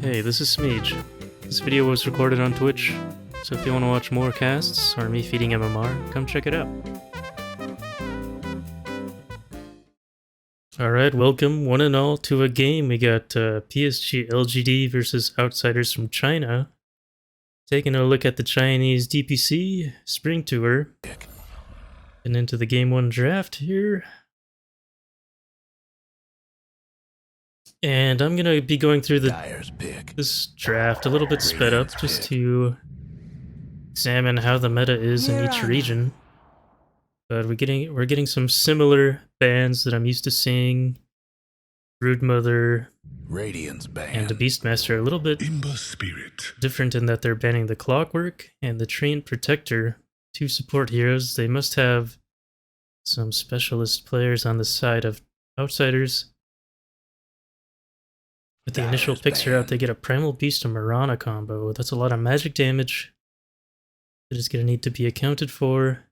Hey, this is Smeej. This video was recorded on Twitch, so if you want to watch more casts or me feeding MMR, come check it out. Alright, welcome one and all to a game. We got PSG.LGD versus Outsiders from China. Taking a look at the Chinese DPC Spring Tour. And into the Game 1 draft here. And I'm going to be going through this draft a little bit sped up just to examine how the meta is in each region. But we're getting some similar bans that I'm used to seeing. Brood Mother Radiance ban. And the Beastmaster, a little bit different in that they're banning the Clockwork and the Treant Protector, two support heroes. They must have some specialist players on the side of Outsiders. With the initial picks are out, they get a Primal Beast and Mirana combo. That's a lot of magic damage that is going to need to be accounted for.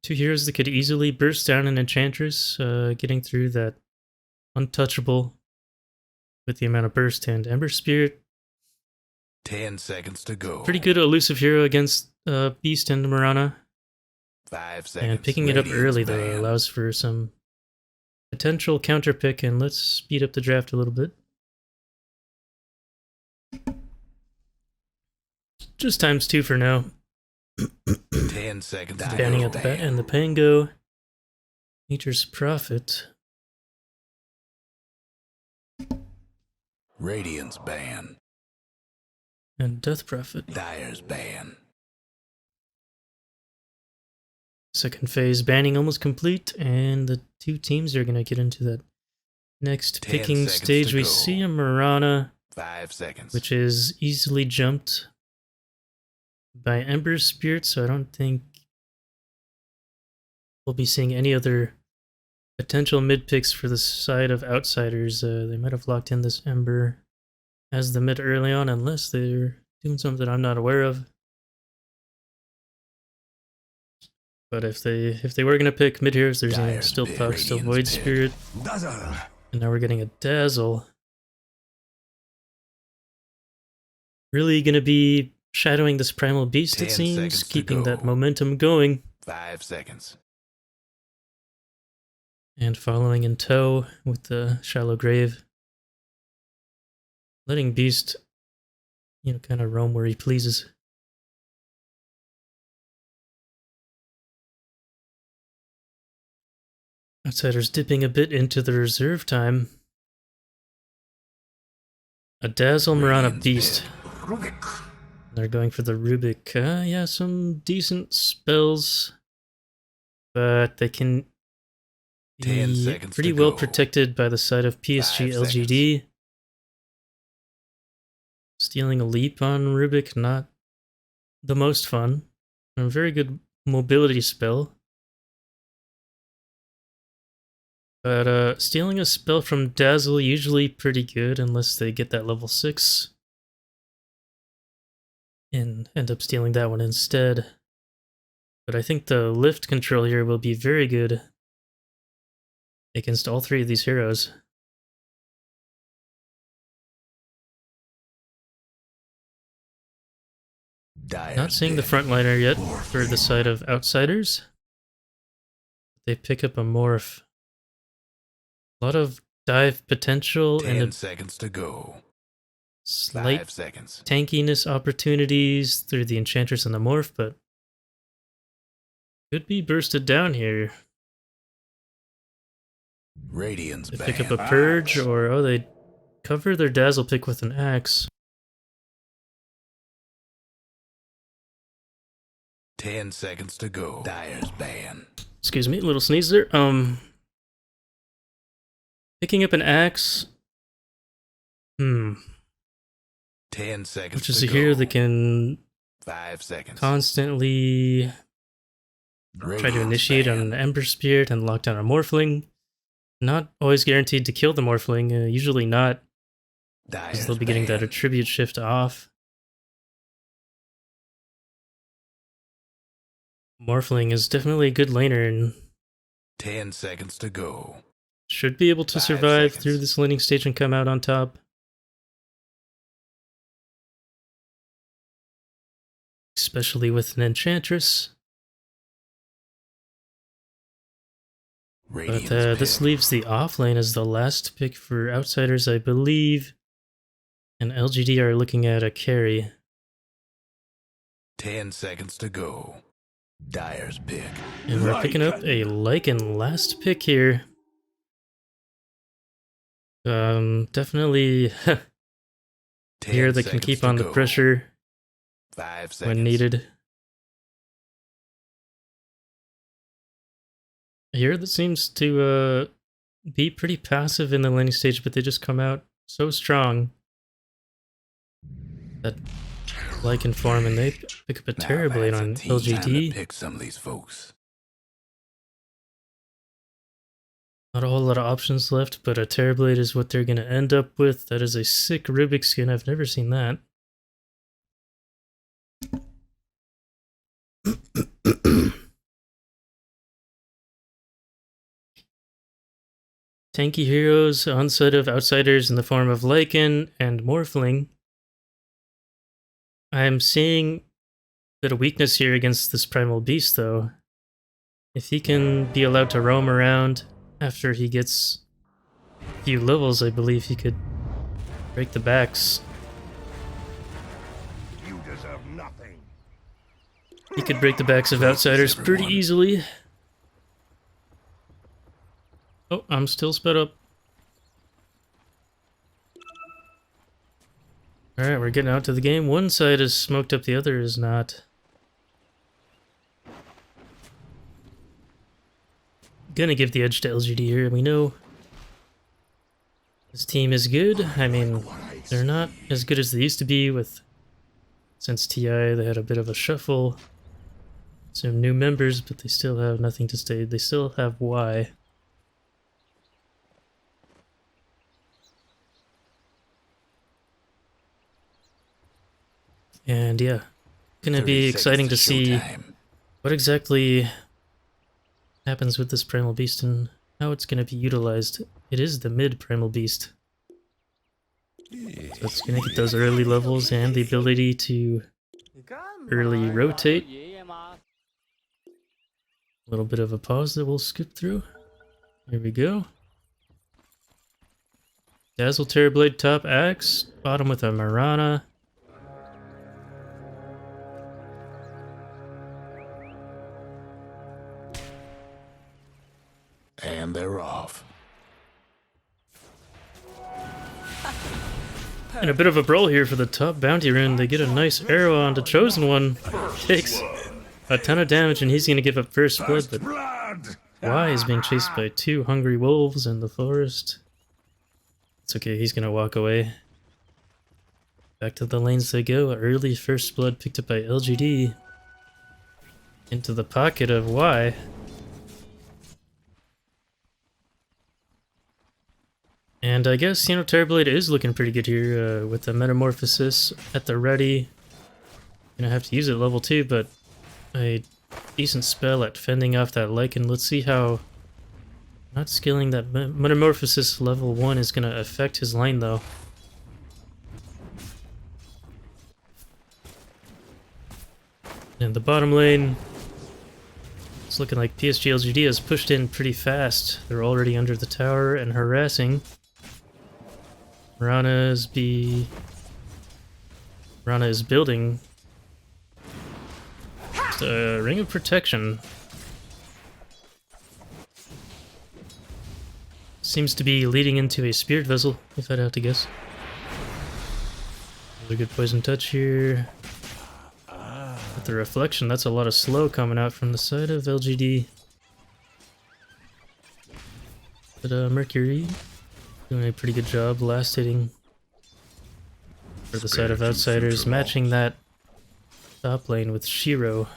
Two heroes that could easily burst down an Enchantress, getting through that untouchable with the amount of burst, and Ember Spirit. 10 seconds to go. Pretty good elusive hero against Beast and Mirana. 5 seconds. And picking it up early though allows for some potential counter pick, and let's speed up the draft a little bit. Just _2 for now. 10 seconds. Banning at the bat and the Pango. Nature's Prophet. Radiance ban. And Death Prophet. Dire's ban. Second phase banning almost complete, and the two teams are going to get into that next picking stage. We see a Mirana, 5 seconds, which is easily jumped by Ember Spirit, so I don't think we'll be seeing any other potential mid picks for the side of Outsiders. They might have locked in this Ember as the mid early on, unless they're doing something I'm not aware of. But if they were gonna pick mid heroes, there's a still Puck, still Void Spirit, and now we're getting a Dazzle. Really gonna be shadowing this Primal Beast, it seems, keeping that momentum going. 5 seconds. And following in tow with the Shallow Grave. Letting Beast, kind of roam where he pleases. Outsiders dipping a bit into the reserve time. A Dazzle Mirana Beast. They're going for the Rubik. Yeah, some decent spells, but they can be pretty well protected by the side of PSG.LGD. Stealing a leap on Rubik, not the most fun. A very good mobility spell. But stealing a spell from Dazzle usually pretty good unless they get that level 6. And end up stealing that one instead. But I think the lift control here will be very good against all three of these heroes. Not seeing the frontliner yet for the side of Outsiders. They pick up a Morph. A lot of dive potential 10 and seconds to go. Slight 5 seconds. Tankiness opportunities through the Enchantress and the Morph, but could be bursted down here. Radiance They ban. pick up a Purge, or they cover their Dazzle pick with an Axe. 10 seconds to go. Dire's ban. Excuse me, a little sneeze there. Picking up an Axe. 10 seconds. Which is a hero that can 5 seconds. Constantly try to initiate on an Ember Spirit and lock down a Morphling. Not always guaranteed to kill the Morphling, usually not, because they'll be getting that attribute shift off. Morphling is definitely a good laner and 10 seconds to go. should be able to survive through this laning stage and come out on top. especially with an Enchantress. But this leaves the off lane as the last pick for Outsiders, I believe. And LGD are looking at a carry. 10 seconds to go. Dyer's pick. And we're picking up a Lycan last pick here. Definitely here that can keep on the pressure 5 seconds. when needed. Here that seems to be pretty passive in the laning stage, but they just come out so strong. That Lycan form, and they pick up a Terrorblade on LGD. Pick some of these folks. Not a whole lot of options left, but a Terrorblade is what they're going to end up with. That is a sick Rubik skin. I've never seen that. Tanky heroes on side of Outsiders in the form of Lycan and Morphling. I'm seeing a bit of weakness here against this Primal Beast, though. If he can be allowed to roam around after he gets a few levels, I believe he could break the backs. You deserve nothing. He could break the backs of Outsiders pretty easily. Oh, I'm still sped up. Alright, we're getting out to the game. One side is smoked up, the other is not. Gonna give the edge to LGD here. We know this team is good. I mean, they're not as good as they used to be since TI. They had a bit of a shuffle. Some new members, but they still have nothing to say. They still have Y. And yeah, gonna be exciting to see what exactly happens with this Primal Beast and how it's gonna be utilized. It is the mid Primal Beast. So it's gonna get those early levels and the ability to early rotate. A little bit of a pause that we'll skip through. Here we go. Dazzle Terrorblade top axe, bottom with a Marana. And they're off. And a bit of a brawl here for the top bounty rune. They get a nice arrow onto Chosen One. Takes a ton of damage and he's going to give up first blood, but Y is being chased by two hungry wolves in the forest. It's okay, he's going to walk away. Back to the lanes they go. Early first blood picked up by LGD. Into the pocket of Y. And I guess, you know, Terrorblade is looking pretty good here with the Metamorphosis at the ready. Gonna have to use it level 2, but a decent spell at fending off that Lycan. Let's see how not skilling that Metamorphosis level 1 is gonna affect his lane, though. And the bottom lane, it's looking like PSG.LGD has pushed in pretty fast. They're already under the tower and harassing. Rana is building just a ring of protection. Seems to be leading into a spirit vessel, if I'd have to guess. Another good poison touch here. With the reflection, that's a lot of slow coming out from the side of LGD. But Mercury doing a pretty good job last hitting for the side of Outsiders, matching that top lane with Shiro.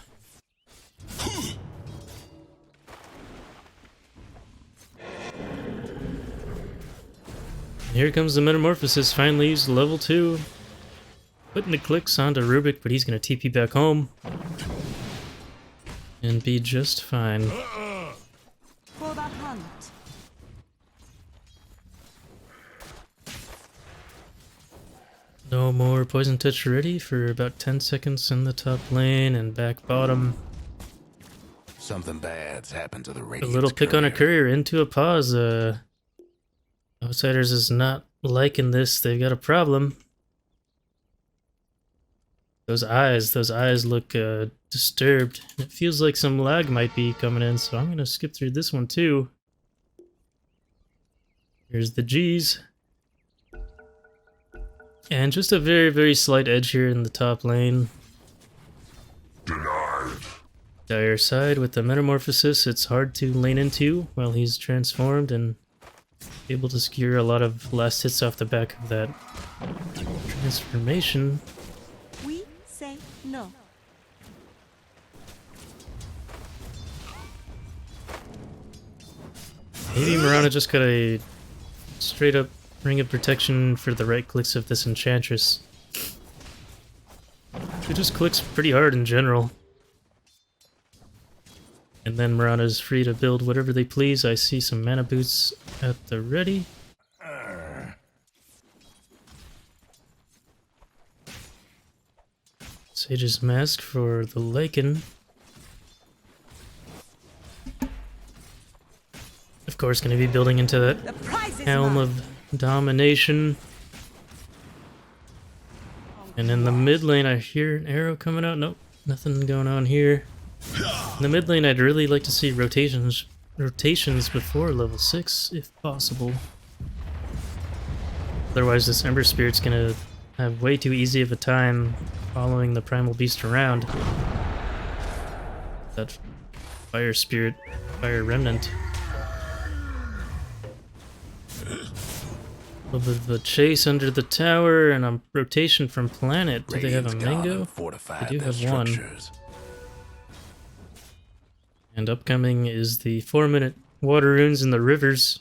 Here comes the Metamorphosis, finally used level 2. Putting the clicks onto Rubik, but he's going to TP back home. And be just fine. For the hunt. No more poison touch ready for about 10 seconds in the top lane and back bottom. Something bad's happened to the A Radiant's little pick on a courier into a pause. Outsiders is not liking this. They've got a problem. Those eyes look disturbed. It feels like some lag might be coming in, so I'm gonna skip through this one too. Here's the G's. And just a very, very slight edge here in the top lane. Denied. Dire side with the metamorphosis, it's hard to lane into while he's transformed and able to secure a lot of last hits off the back of that transformation. We say no. Maybe Mirana just got a straight up ring of protection for the right clicks of this Enchantress. She just clicks pretty hard in general. And then Mirana's free to build whatever they please. I see some mana boots at the ready. Sage's Mask for the Lycan. Of course, going to be building into that Helm of Domination. And in the mid lane, I hear an arrow coming out. Nope, nothing going on here. In the mid lane, I'd really like to see rotations before level 6, if possible. Otherwise, this Ember Spirit's gonna have way too easy of a time following the Primal Beast around. That Fire Spirit, Fire Remnant. A little bit of a chase under the tower and a rotation from Planet. Do they have a mango? They do have one. And upcoming is the 4-minute water runes in the rivers.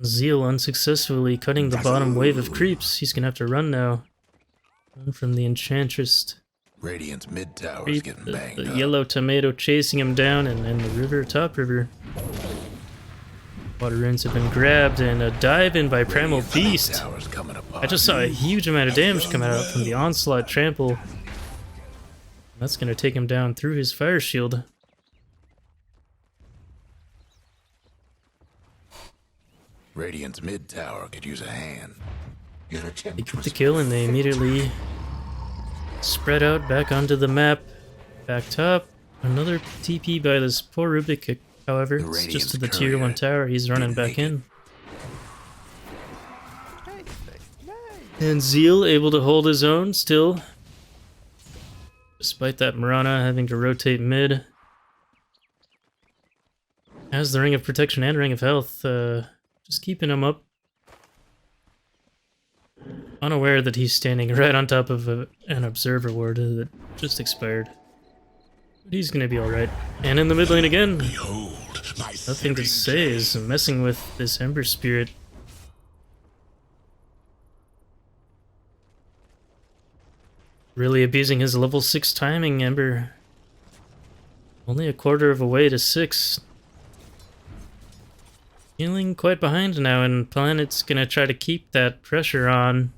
Zeal unsuccessfully cutting the bottom wave of creeps. He's gonna have to run now. Run from the Enchantress. Radiant's mid tower's getting banged The up. yellow tomato chasing him down, and in the river, top river. Water runes have been grabbed, and a dive in by Primal Beast. I just saw a huge amount of damage come out from the Onslaught Trample. That's gonna take him down through his fire shield. Radiant's mid tower could use a hand. They get the kill and they immediately spread out back onto the map. Back top, another TP by this poor Rubik, however. It's just to the tier 1 tower, he's running back in. And Zeal able to hold his own still. Despite that Mirana having to rotate mid. Has the Ring of Protection and Ring of Health, just keeping him up. Unaware that he's standing right on top of an Observer Ward that just expired. But he's gonna be alright. And in the mid lane again, nothing to say is messing with this Ember Spirit. Really abusing his level 6 timing, Ember. Only a quarter of a way to 6. Feeling quite behind now, and Planet's gonna try to keep that pressure on.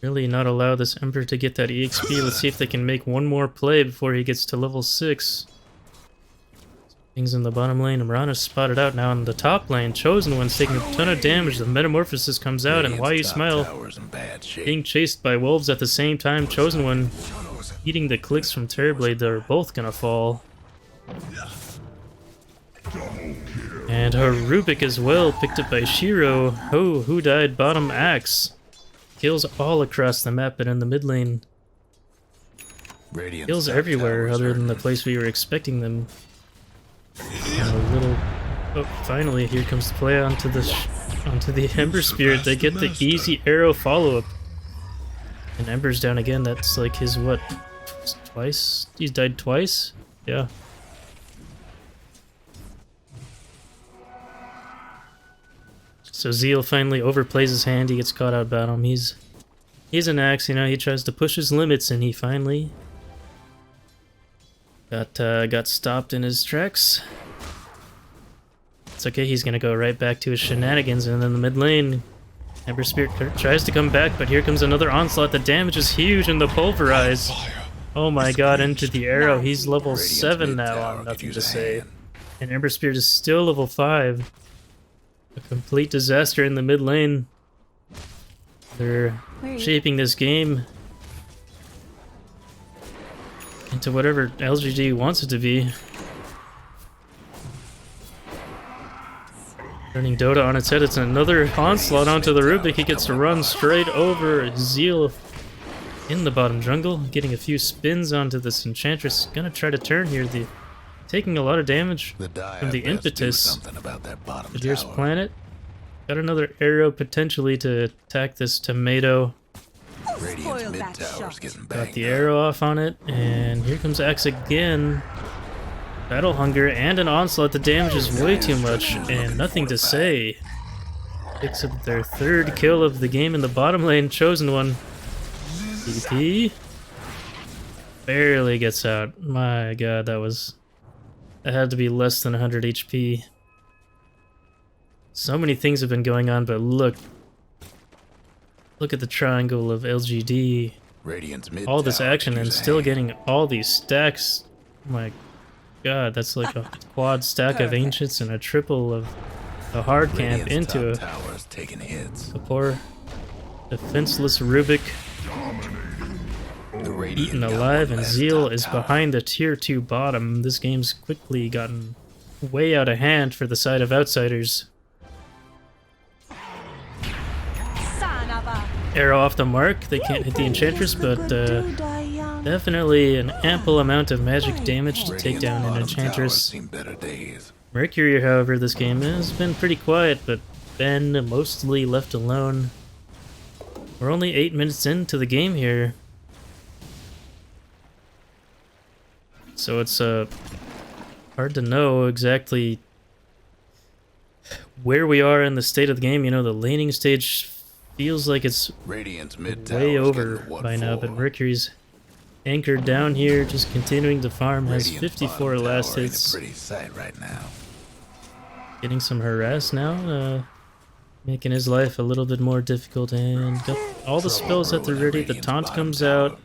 Really not allow this Ember to get that EXP. Let's see if they can make one more play before he gets to level 6. Things in the bottom lane. Mirana's spotted out now in the top lane. Chosen One's taking a ton of damage. The Metamorphosis comes out, and why you smile? Being chased by wolves at the same time. Chosen One eating the clicks from Terrorblade. They're both gonna fall. And her Rubik as well, picked up by Shiro. Oh, who died? Bottom Axe. Kills all across the map, and in the mid lane. Kills everywhere other than the place we were expecting them. And a little... Oh, finally, here comes the play onto the Ember Spirit. They get the easy arrow follow-up. And Ember's down again. That's like his, what, twice? He's died twice? Yeah. So Zeal finally overplays his hand. He gets caught out bottom. He's an axe, you know. He tries to push his limits, and he finally got stopped in his tracks. It's okay, he's gonna go right back to his shenanigans, and then the mid lane, Ember Spirit tries to come back, but here comes another onslaught. The damage is huge, and the pulverize. Oh my god, into the arrow. He's level 7 now on Nothing to Say. And Ember Spirit is still level 5. A complete disaster in the mid lane. They're shaping this game into whatever LGD wants it to be. Turning Dota on its head, it's another onslaught onto the Rubik. He gets to run straight over Zeal in the bottom jungle, getting a few spins onto this Enchantress. Gonna try to turn here, taking a lot of damage from the impetus. Here's Planet. Got another arrow potentially to attack this tomato. Got the arrow off on it, and here comes Axe again. Battle Hunger and an onslaught. The damage is way too much, and Nothing to Say picks up their 3rd kill of the game in the bottom lane. Chosen One. DP barely gets out. My god, that had to be less than 100 HP. So many things have been going on, but look at the triangle of LGD. All this action and still getting all these stacks. Oh my god, that's like a quad stack of Ancients and a triple of a hard camp into a poor defenseless Rubik. Eaten alive, and Zeal is behind the tier 2 bottom. This game's quickly gotten way out of hand for the side of Outsiders. Arrow off the mark. They can't hit the Enchantress, but definitely an ample amount of magic damage to take down an Enchantress. Mercury, however, this game has been pretty quiet, but Ben mostly left alone. We're only 8 minutes into the game here. So it's hard to know exactly where we are in the state of the game. You know, the laning stage feels like it's way over by now, but Mercury's anchored down here, just continuing to farm, has 54 last hits. Getting some harass now, making his life a little bit more difficult, and got all the spells at the ready. The taunt comes out.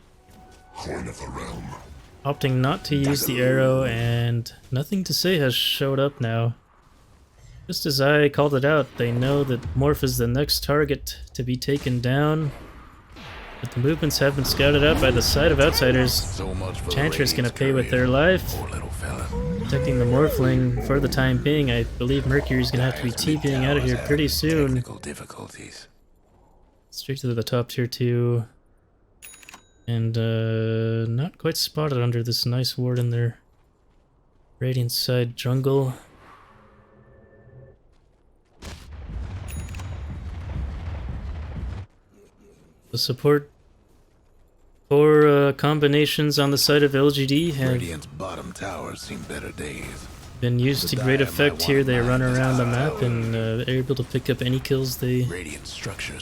Opting not to use the arrow, and Nothing to Say has showed up now. Just as I called it out, they know that Morph is the next target to be taken down. But the movements have been scouted out by the side of Outsiders. Enchantress gonna pay with their life. Protecting the Morphling for the time being. I believe Mercury's gonna have to be TPing out of here pretty soon. Straight to the top tier 2. And not quite spotted under this nice ward in their Radiant side jungle. The support for combinations on the side of LGD have bottom towers seen better days. Been used to great effect here. They run around the map and are able to pick up any kills they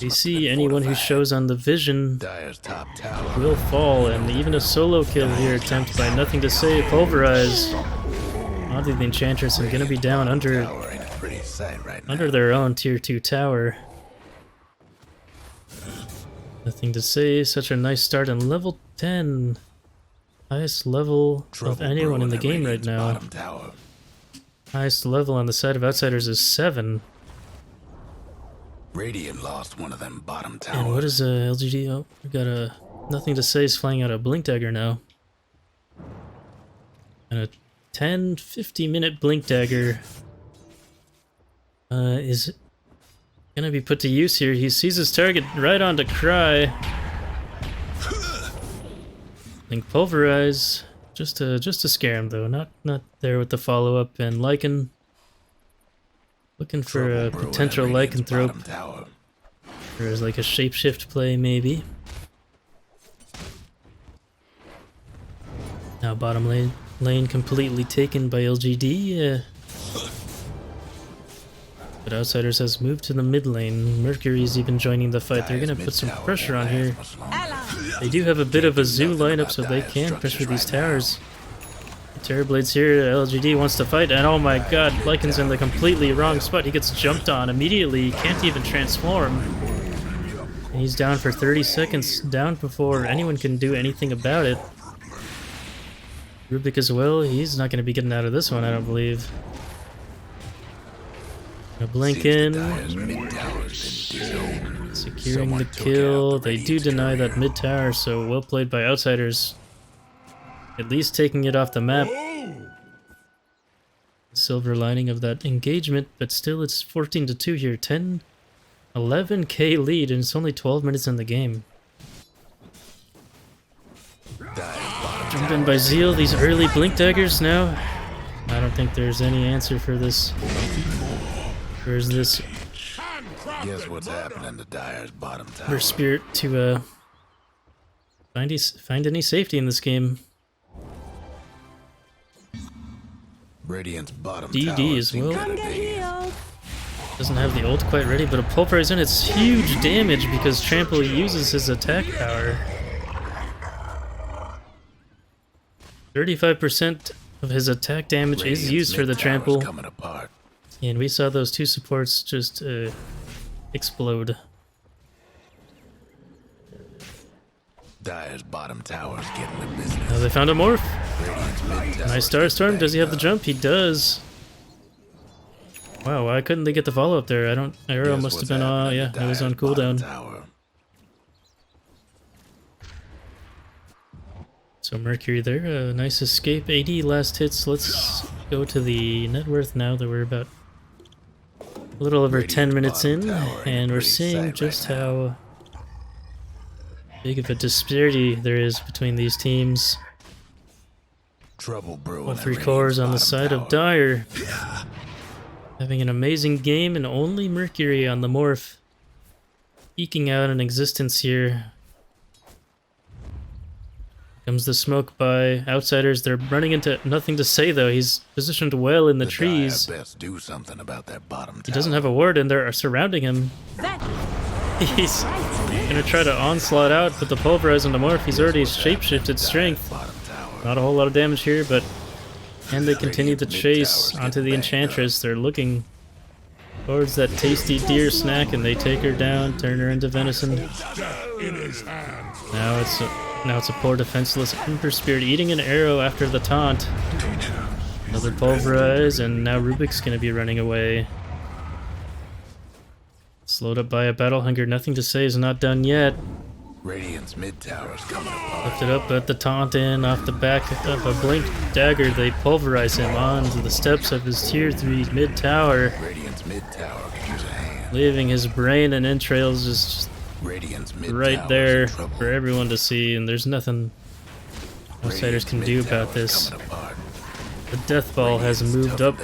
see. Anyone who shows on the vision will fall, and even a solo kill here attempt by Nothing to Say. Pulverize onto the Enchantress and gonna be down under their own tier 2 tower. Nothing to Say, such a nice start in level 10. Highest level of anyone in the game right now. Highest level on the side of Outsiders is 7. Radiant lost one of them bottom towers. And what is LGD? Oh, we got a Nothing to Say is flying out a Blink Dagger now. And a 10-50 minute Blink Dagger is gonna be put to use here. He sees his target right on to Cry. Think Pulverize. Just to scare him though, not there with the follow-up, and Lycan looking for a potential Lycanthrope. There's like a shapeshift play maybe. Now bottom lane completely taken by LGD. But Outsiders has moved to the mid lane. Mercury's even joining the fight. They're gonna put some pressure on here. They do have a bit of a zoo lineup, so they can pressure these towers. Terrorblades here. LGD wants to fight, and oh my god, Lycan's in the completely wrong spot. He gets jumped on immediately, can't even transform. And he's down for 30 seconds, down before anyone can do anything about it. Rubik as well, he's not going to be getting out of this one, I don't believe. Gonna blink in. Securing the kill. They do deny that mid tower, so well played by Outsiders. At least taking it off the map. Silver lining of that engagement, but still it's 14-2 here. 11k lead, and it's only 12 minutes in the game. Jumped in by Zeal, these early blink daggers now. I don't think there's any answer for this. Where's this? Guess what's happening to Dyer's bottom tower? For Spirit to find any safety in this game. Radiant's bottom DD as well. Come get healed. Doesn't have the ult quite ready, but a pulverize in. It's huge damage because Trample uses his attack power. 35% of his attack damage is used for the trample. And we saw those two supports just explode. Dyer's bottom tower's getting the business. Now they found a morph. Nice Starstorm. Does he have the jump? He does. Wow, why couldn't they get the follow up there? Arrow must have been yeah, it was on cooldown. So Mercury there, a nice escape. 80 last hits. Let's go to the net worth now that we're about a little over 10 minutes in, and we're seeing just how big of a disparity there is between these teams. Trouble brewing. All three cores on the side of Dyer. Having an amazing game, and only Mercury on the morph eking out an existence here. Comes the smoke by Outsiders. They're running into nothing to say though. He's positioned well in the trees. Best do something about that bottom tower. He doesn't have a ward, and they're surrounding him. He's gonna try to onslaught out, but the pulverize on the morph. He's already shapeshifted strength. Not a whole lot of damage here, but can they continue to chase onto the Enchantress? They're looking towards that tasty deer snack, and they take her down, turn her into venison. Now it's a poor defenseless Emperor Spirit eating an arrow after the taunt. Another pulverize, and now Rubik's gonna be running away. Slowed up by a battle hunger. Nothing to say is not done yet. Radiant's mid tower's coming apart. Lifted up at the taunt in off the back of a blink dagger. They pulverize him onto the steps of his tier 3 mid tower. Radiant's mid tower could use a hand. Leaving his brain and entrails just right there for everyone to see, and there's nothing Outsiders can do about this. The Death Ball has moved up,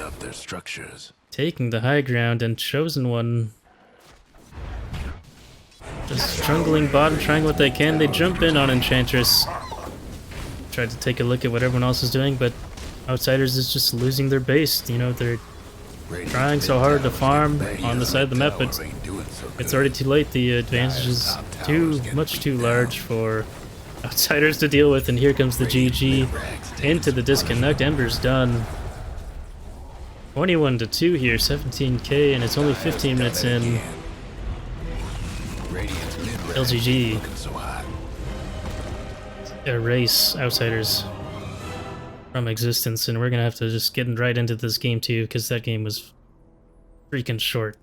taking the high ground, and Chosen One just strangling bottom, trying what they can. They jump in on Enchantress. Tried to take a look at what everyone else is doing, but Outsiders is just losing their base. You know, they're trying so hard to farm on the side of the map, but it's already too late. The advantage is much too large for Outsiders to deal with, and here comes the GG into the disconnect. Ember's done. 21-2 here, 17k, and it's only 15 minutes in. LGG erase Outsiders from existence, and we're gonna have to just get right into this game too, because that game was freaking short.